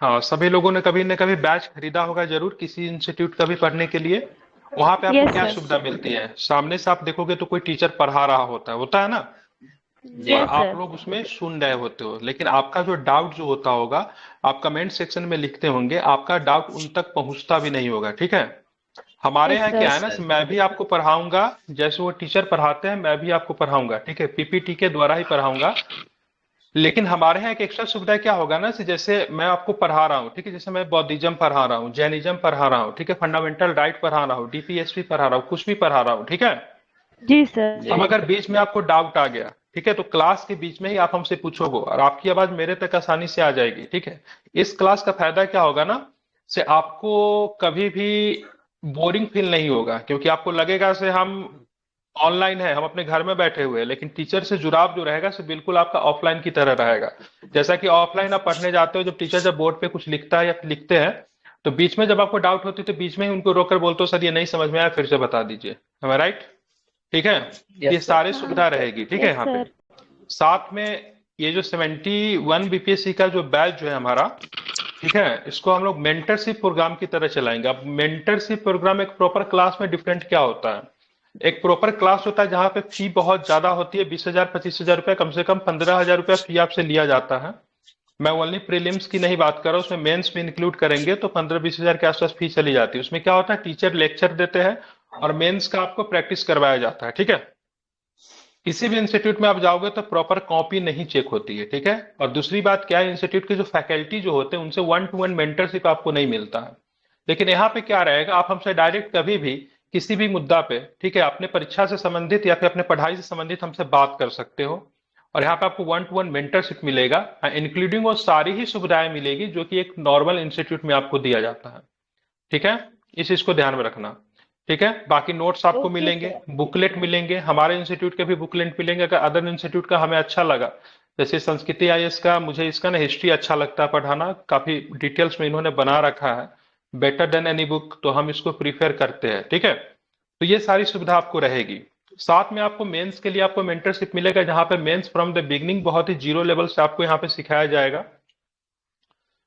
हाँ, सभी लोगों ने कभी न कभी बैच खरीदा होगा जरूर किसी इंस्टीट्यूट का भी पढ़ने के लिए। वहां पे आपको यस क्या सर। सुविधा मिलती है, सामने से आप देखोगे तो कोई टीचर पढ़ा रहा होता है ना। जी। और यस आप सर। लोग उसमें सुन रहे होते हो, लेकिन आपका जो डाउट जो होता होगा, आप कमेंट सेक्शन में लिखते होंगे, आपका डाउट उन तक पहुंचता भी नहीं होगा, ठीक है। हमारे यस यहाँ क्या सर। है यस ना, सर। मैं भी आपको पढ़ाऊंगा, जैसे वो टीचर पढ़ाते हैं मैं भी आपको पढ़ाऊंगा, ठीक है, पीपीटी के द्वारा ही पढ़ाऊंगा। लेकिन हमारे यहाँ एक एक्स्ट्रा सुविधा क्या होगा ना, जैसे मैं आपको पढ़ा रहा हूँ, ठीक है, जैसे मैं बौद्धिज्म पढ़ा रहा हूँ, जैनिज्म पढ़ा रहा हूँ, ठीक है, फंडामेंटल राइट पढ़ा रहा हूँ, डीपीएसपी पढ़ा रहा हूँ, कुछ भी पढ़ा रहा हूँ, ठीक है। जी सर। अब जी। अगर बीच में आपको डाउट आ गया, ठीक है, तो क्लास के बीच में ही आप हमसे पूछोगे और आपकी आवाज मेरे तक आसानी से आ जाएगी, ठीक है। इस क्लास का फायदा क्या होगा ना, से आपको कभी भी बोरिंग फील नहीं होगा, क्योंकि आपको लगेगा से हम ऑनलाइन है, हम अपने घर में बैठे हुए हैं, लेकिन टीचर से जुड़ाव जो रहेगा से बिल्कुल आपका ऑफलाइन की तरह रहेगा। जैसा कि ऑफलाइन आप पढ़ने जाते हो, जब टीचर जब बोर्ड पे कुछ लिखता है या फिर लिखते हैं, तो बीच में जब आपको डाउट होती है तो बीच में ही उनको रोककर बोलते हो सर ये नहीं समझ में आया, फिर से बता दीजिए, हमें राइट, ठीक है। ये यस सर। सारी हाँ। सुविधा रहेगी, ठीक है, यस यहाँ पे। सर। साथ में ये जो 71 बीपीएससी का जो बैच जो है हमारा, ठीक है, इसको हम लोग मेंटरशिप प्रोग्राम की तरह चलाएंगे। अब मेंटरशिप प्रोग्राम एक प्रॉपर क्लास में डिफरेंट क्या होता है, एक प्रॉपर क्लास होता है जहां पे फी बहुत ज्यादा होती है, 20,000 25,000 रुपया, कम से कम 15,000 रुपया फी आपसे लिया जाता है। मैं ओनली प्रीलिम्स की नहीं बात कर रहा हूँ, उसमें मेंस भी इंक्लूड करेंगे तो 15-20 हजार के आसपास फी चली जाती है। उसमें क्या होता है, टीचर लेक्चर देते हैं और मेंस का आपको प्रैक्टिस करवाया जाता है, ठीक है। किसी भी इंस्टीट्यूट में आप जाओगे तो प्रॉपर कॉपी नहीं चेक होती है, ठीक है। और दूसरी बात क्या है, इंस्टीट्यूट के जो फैकल्टी जो होते हैं उनसे वन टू वन मेंटरशिप आपको नहीं मिलता है। लेकिन यहाँ पे क्या रहेगा, आप हमसे डायरेक्ट कभी भी किसी भी मुद्दा पे, ठीक है, अपने परीक्षा से संबंधित या फिर अपने पढ़ाई से संबंधित हमसे बात कर सकते हो। और यहाँ पे आपको वन टू वन मेंटरशिप मिलेगा, इंक्लूडिंग वो सारी ही सुविधाएं मिलेगी जो कि एक नॉर्मल इंस्टीट्यूट में आपको दिया जाता है, ठीक है। इस चीज को ध्यान में रखना, ठीक है। बाकी नोट्स आपको ओके मिलेंगे, सर। बुकलेट मिलेंगे, हमारे इंस्टीट्यूट के भी बुकलेट मिलेंगे। अगर अदर इंस्टीट्यूट का हमें अच्छा लगा, जैसे संस्कृति आईएएस का, मुझे इसका ना हिस्ट्री अच्छा लगता है पढ़ाना, काफी डिटेल्स में इन्होंने बना रखा है, बेटर देन एनी बुक, तो हम इसको प्रीफर करते हैं, ठीक है। तो ये सारी सुविधा आपको रहेगी। साथ में आपको मेंस के लिए आपको मेंटरशिप मिलेगा, जहां पे मेंस फ्रॉम द बिगनिंग बहुत ही जीरो लेवल से आपको यहाँ पे सिखाया जाएगा।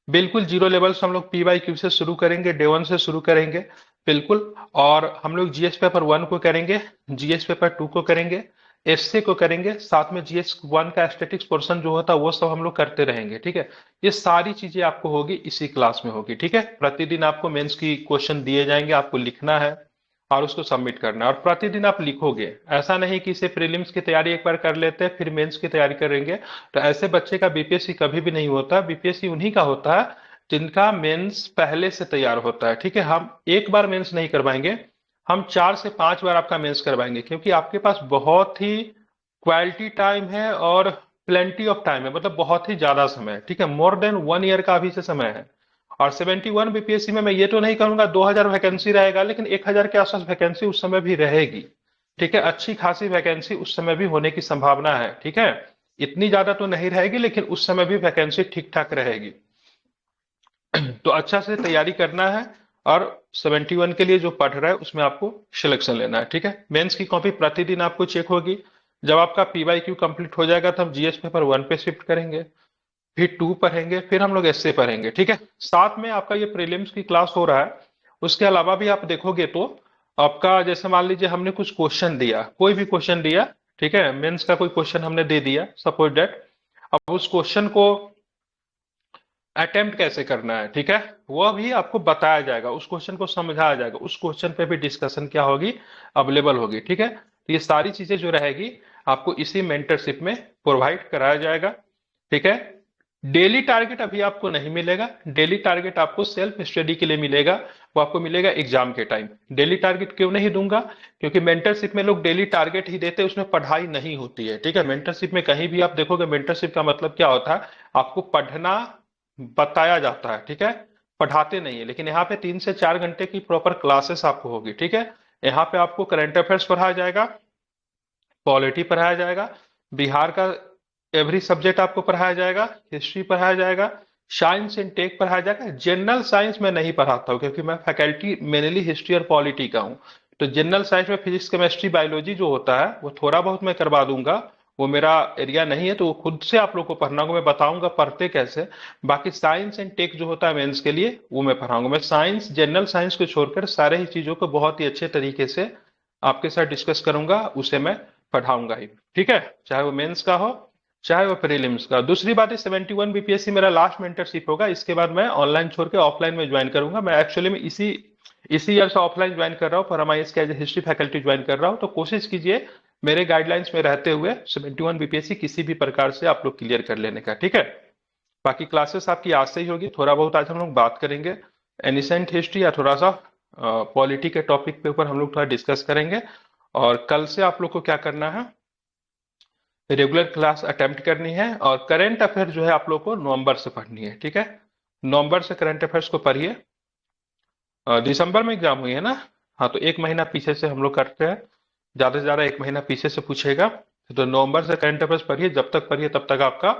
बिल्कुल जीरो लेवल से हम लोग पी वाई क्यू से शुरू करेंगे, डे वन से शुरू करेंगे, बिल्कुल। और हम लोग जीएस पेपर वन को करेंगे, जीएस पेपर टू को करेंगे, एसए को करेंगे, साथ में जीएस वन का स्टैटिक्स पोर्शन जो होता है वो सब हम लोग करते रहेंगे, ठीक है। ये सारी चीजें आपको होगी इसी क्लास में होगी, ठीक है। प्रतिदिन आपको मेंस की क्वेश्चन दिए जाएंगे, आपको लिखना है और उसको सबमिट करना है, और प्रतिदिन आप लिखोगे। ऐसा नहीं कि इसे प्रीलिम्स की तैयारी एक बार कर लेते हैं फिर मेंस की तैयारी करेंगे, तो ऐसे बच्चे का बीपीएससी कभी भी नहीं होता। बीपीएससी उन्हीं का होता है जिनका मेंस पहले से तैयार होता है, ठीक है। हम एक बार मेंस नहीं करवाएंगे, हम 4 से 5 बार आपका मेंस करवाएंगे, क्योंकि आपके पास बहुत ही क्वालिटी टाइम है और प्लेंटी ऑफ टाइम है, मतलब बहुत ही ज्यादा समय है, ठीक है। मोर देन 1 ईयर का अभी से समय है। और 71 बीपीएससी में मैं ये तो नहीं कहूंगा 2,000 वैकेंसी रहेगा, लेकिन 1,000 के आसपास वैकेंसी उस समय भी रहेगी, ठीक है। अच्छी खासी वैकेंसी उस समय भी होने की संभावना है, ठीक है। इतनी ज्यादा तो नहीं रहेगी, लेकिन उस समय भी वैकेंसी ठीक ठाक रहेगी। तो अच्छा से तैयारी करना है, और 71 के लिए जो पढ़ रहा है उसमें आपको सिलेक्शन लेना है, ठीक है। मेंस की कॉपी प्रतिदिन आपको चेक होगी। जब आपका पीवाई क्यू कंप्लीट हो जाएगा तो हम जीएस पेपर वन पे शिफ्ट करेंगे, फिर टू पढ़ेंगे, फिर हम लोग एसए पढ़ेंगे, ठीक है। साथ में आपका ये प्रीलिम्स की क्लास हो रहा है, उसके अलावा भी आप देखोगे तो आपका, जैसे मान लीजिए हमने कुछ क्वेश्चन दिया, कोई भी क्वेश्चन दिया, ठीक है, मेंस का कोई क्वेश्चन हमने दे दिया सपोज दैट, अब उस क्वेश्चन को अटेम्प्ट कैसे करना है, ठीक है, वह भी आपको बताया जाएगा, उस क्वेश्चन को समझाया जाएगा, उस क्वेश्चन पे भी डिस्कशन क्या होगी, अवेलेबल होगी, ठीक है। तो ये सारी चीजें जो रहेगी आपको इसी मेंटरशिप में प्रोवाइड कराया जाएगा, ठीक है। डेली टारगेट अभी आपको नहीं मिलेगा, डेली टारगेट आपको सेल्फ स्टडी के लिए मिलेगा, वो आपको मिलेगा एग्जाम के टाइम। डेली टारगेट क्यों नहीं दूंगा, क्योंकि मेंटरशिप में लोग डेली टारगेट ही देते हैं, उसमें पढ़ाई नहीं होती है, ठीक है। मेंटरशिप में कहीं भी आप देखोगे, मेंटरशिप का मतलब क्या होता है, आपको पढ़ना बताया जाता है, ठीक है, पढ़ाते नहीं है। लेकिन यहाँ पे 3 से 4 घंटे की प्रॉपर क्लासेस आपको होगी, ठीक है। यहाँ पे आपको करंट अफेयर्स पढ़ाया जाएगा, पॉलिटी पढ़ाया जाएगा, बिहार का एवरी सब्जेक्ट आपको पढ़ाया जाएगा, हिस्ट्री पढ़ाया जाएगा, साइंस एंड टेक पढ़ाया जाएगा। जनरल साइंस में नहीं पढ़ाता हूँ, क्योंकि मैं फैकल्टी मेनली हिस्ट्री और पॉलिटी का हूँ। तो जनरल साइंस में फिजिक्स केमिस्ट्री बायोलॉजी जो होता है वो थोड़ा बहुत मैं करवा दूंगा, वो मेरा एरिया नहीं है, तो वो खुद से आप लोग को पढ़ना होगा। मैं बताऊंगा पढ़ते कैसे। बाकी साइंस एंड टेक जो होता है मेंस के लिए, वो मैं पढ़ाऊंगा। मैं साइंस, जनरल साइंस को छोड़कर सारे ही चीजों को बहुत ही अच्छे तरीके से आपके साथ डिस्कस करूंगा, उसे मैं पढ़ाऊंगा ही। ठीक है, चाहे वो मेंस का हो, चाहे वो प्रीलिम्स का। दूसरी बात है, 71 बीपीएससी मेरा लास्ट मेंटरशिप होगा। इसके बाद मैं ऑनलाइन छोड़ के ऑफलाइन में ज्वाइन करूंगा। मैं एक्चुअली में इसी इसी ईयर से ऑफलाइन ज्वाइन कर रहा हूँ, पर एमआईएस के एज हिस्ट्री फैकल्टी ज्वाइन कर रहा हूँ। तो कोशिश कीजिए मेरे गाइडलाइंस में रहते हुए 71 बीपीएससी किसी भी प्रकार से आप लोग क्लियर कर लेने का। ठीक है, बाकी क्लासेस आपकी आज से ही होगी। थोड़ा बहुत आज हम लोग बात करेंगे एनिसेंट हिस्ट्री या थोड़ा सा पॉलिटी के टॉपिक के ऊपर हम लोग थोड़ा डिस्कस करेंगे। और कल से आप लोग को क्या करना है, रेगुलर क्लास अटेम्प्ट करनी है। और करंट अफेयर जो है आप लोग को नवंबर से पढ़नी है। ठीक है, नवंबर से करंट अफेयर्स को पढ़िए। दिसंबर में एग्जाम हुई है ना? हाँ, तो एक महीना पीछे से हम लोग करते हैं, ज्यादा से ज्यादा एक महीना पीछे से पूछेगा। तो नवंबर से करंट अफेयर्स पढ़िए, जब तक पढ़िए तब तक आपका,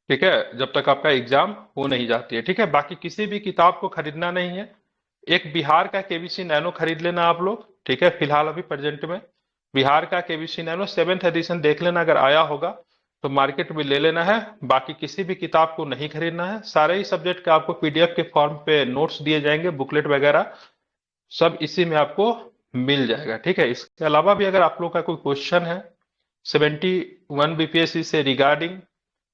ठीक है, जब तक आपका एग्जाम हो नहीं जाती है। ठीक है, बाकी किसी भी किताब को खरीदना नहीं है। एक बिहार का केबीसी नैनो खरीद लेना आप लोग। ठीक है, फिलहाल अभी प्रेजेंट में बिहार का केबीसी नैनो 7th एडिशन देख लेना, अगर आया होगा तो मार्केट में ले लेना है। बाकी किसी भी किताब को नहीं खरीदना है। सारे ही सब्जेक्ट के आपको पीडीएफ के फॉर्म पे नोट्स दिए जाएंगे, बुकलेट वगैरह सब इसी में आपको मिल जाएगा। ठीक है, इसके अलावा भी अगर आप लोग का कोई क्वेश्चन है 71 बीपीएससी से रिगार्डिंग,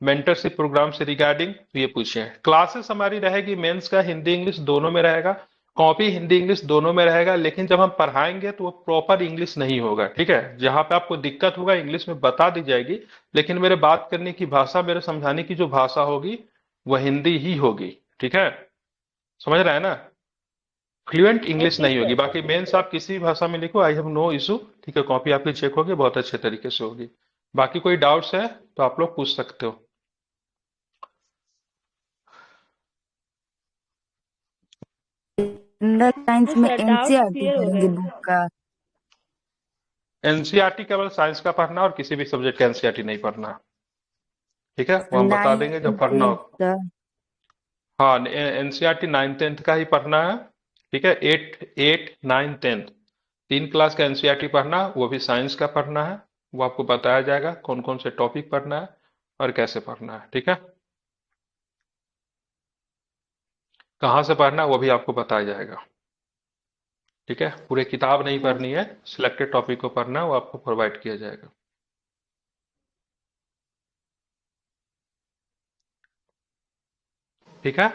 मेंटरशिप प्रोग्राम से रिगार्डिंग, तो ये पूछिए। क्लासेस हमारी रहेगी मेंस का हिंदी इंग्लिश दोनों में रहेगा। कॉपी हिंदी इंग्लिश दोनों में रहेगा, लेकिन जब हम पढ़ाएंगे तो वो प्रॉपर इंग्लिश नहीं होगा। ठीक है, जहां पे आपको दिक्कत होगा इंग्लिश में बता दी जाएगी, लेकिन मेरे बात करने की भाषा, मेरे समझाने की जो भाषा होगी वह हिंदी ही होगी। ठीक है, समझ रहे हैं ना? फ्लुएंट इंग्लिश ओके नहीं होगी। सर। बाकी मेंस आप किसी भी भाषा में लिखो, आई हैव नो इशू। ठीक है, कॉपी आपकी चेक होगी, बहुत अच्छे तरीके से होगी। बाकी कोई डाउट्स है तो आप लोग पूछ सकते हो। जनरल हाँ साइंस में सर, डाउट एनसीईआरटी क्लियर हो पढ़ेंगे गए। बुक का। एनसीईआरटी केवल साइंस का पढ़ना, और किसी भी सब्जेक्ट का एनसीईआरटी नहीं पढ़ना। ठीक है, वो हम बता देंगे नाइन्थ जब पढ़ना हो। टेंथ का। हाँ, एनसीईआरटी 9th 10th का ही पढ़ना है। ठीक है, 8 8 9 10 तीन क्लास का एनसीईआरटी पढ़ना, वो भी साइंस का पढ़ना है। वो आपको बताया जाएगा कौन कौन से टॉपिक पढ़ना है और कैसे पढ़ना है। ठीक है, कहाँ से पढ़ना है वो भी आपको बताया जाएगा। ठीक है, पूरे किताब नहीं हाँ पढ़नी है, सिलेक्टेड टॉपिक को पढ़ना है, वो आपको प्रोवाइड किया जाएगा। ठीक है,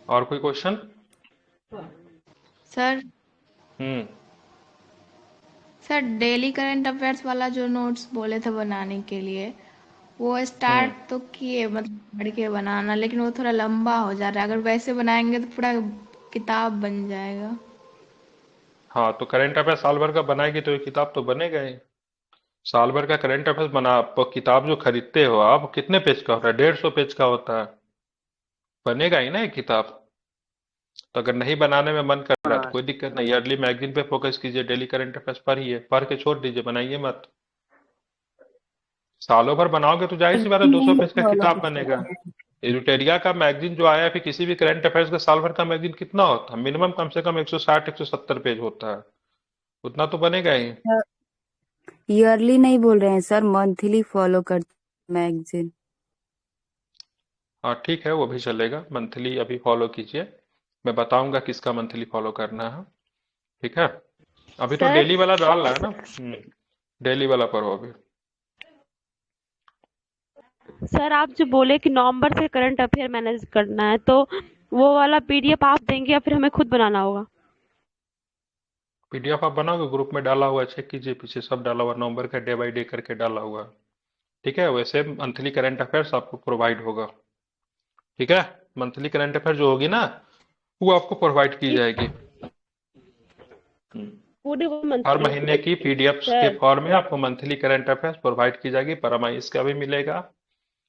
और कोई क्वेश्चन? सर हम्म। सर डेली करंट अफेयर्स वाला जो नोट्स बोले थे बनाने के लिए, वो हम्म। स्टार्ट तो किए, मतलब पढ़ के बनाना, लेकिन वो थोड़ा लंबा हो जा रहा है। अगर वैसे बनाएंगे तो पूरा किताब बन जाएगा। हाँ, तो करंट अफेयर साल भर का बनाएगी तो ये किताब तो बनेगा ही। साल भर का करंट अफेयर्स बना, आप किताब जो खरीदते हो आप, कितने पेज का होता है? 150 पेज का होता है। बनेगा ही ना ये किताब। तो अगर नहीं बनाने में मन कर रहा है तो हाँ कोई दिक्कत नहीं, ईयरली मैगजीन पे फोकस कीजिए, डेली करंट अफेयर्स पढ़िए, पढ़ के छोड़ दीजिए, बनाइए मत। सालों भर बनाओगे तो जाहिर सी बात है 200 नहीं पेज का फॉलो किताब कर बनेगा। सकते हैं। एडिटोरिया का मैगजीन जो आया है, फिर किसी भी करंट अफेयर्स का साल भर का मैगजीन कितना होता है? मिनिमम कम से कम 160 170 पेज होता है। उतना तो बनेगा ही। ईयरली नहीं बोल रहे हैं सर, मंथली फॉलो करते मैगजीन। हाँ ठीक है, वो भी चलेगा, मंथली अभी फॉलो कीजिए। मैं बताऊंगा किसका मंथली फॉलो करना है। ठीक है, अभी तो सर। डेली वाला डाल रहा है ना। डेली वाला पढ़ो अभी। सर, आप जो बोले कि नवंबर से करंट अफेयर मैनेज करना है, तो वो वाला पीडीएफ आप देंगे या फिर हमें खुद बनाना होगा? पीडीएफ आप बनाओगे, ग्रुप में डाला हुआ है, चेक कीजिए, पीछे सब डाला हुआ है, नवंबर का डे बाई डे करके डाला हुआ है। ठीक है, वैसे मंथली करंट अफेयर्स आपको प्रोवाइड होगा। ठीक है, मंथली करंट अफेयर जो होगी ना, वो आपको प्रोवाइड की इस जाएगी। हम्म। पूरे हर मंथली? महीने की पीडीएफ के सर। फॉर्म में आपको मंथली करंट अफेयर्स प्रोवाइड की जाएगी। परमाइस का भी मिलेगा,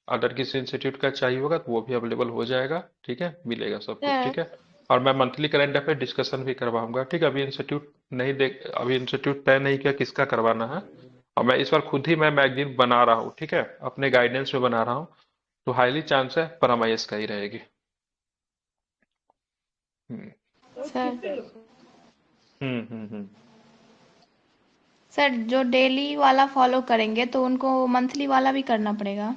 अदर किसी इंस्टीट्यूट का चाहिए होगा तो वो भी अवेलेबल हो जाएगा। ठीक है, मिलेगा सब कुछ। सर ठीक है, और मैं मंथली करंट अफेयर डिस्कशन भी करवाऊंगा। ठीक है, अभी इंस्टीट्यूट नहीं देख, अभी इंस्टीट्यूट तय नहीं किया किसका करवाना है। और मैं इस बार खुद ही मैं मैगजीन बना रहा हूँ। ठीक है, अपने गाइडेंस में बना रहा हूँ, तो हाईली चांस है परमाइस का ही रहेगी। हम्म। सर हम्म। सर जो डेली वाला फॉलो करेंगे तो उनको मंथली वाला भी करना पड़ेगा।